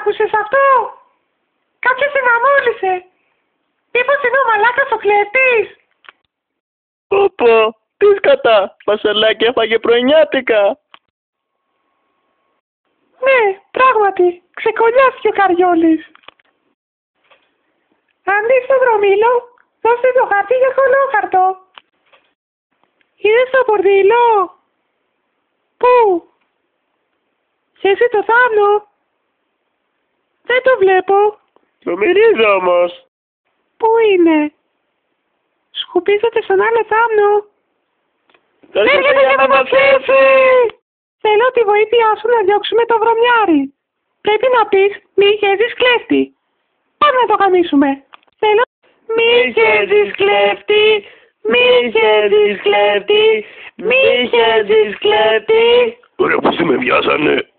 άκουσες αυτό? Κάποιος σε μαμούλησε. Μήπως είναι ο μαλάκας ο κλέφτης? Πω, τι σκατά, φασελάκι έφαγε πρωινιάτικα. Ναι, πράγματι, ξεκολλιάστηκε ο Καριόλης. Αν δεις το δρομήλο, δώστε το χαρτί για κολόχαρτο. Είδες το μπορδίλο? Πού? Χέσε το θάμνο. Δεν το βλέπω. Το μυρίζω όμως. Πού είναι? Σκουπίζεται στον άλλο θάμνο. Έρχεται για να μας φέρει. Θέλω τη βοήθειά σου να διώξουμε το βρωμιάρι. Πρέπει να πεις μη χέζεις κλέφτη. Πάμε να το γαμίσουμε. Θέλω μη χέζεις κλέφτη. Μη χέζεις κλέφτη. Μη χέζεις κλέφτη. Ωραία, που με βιάσανε.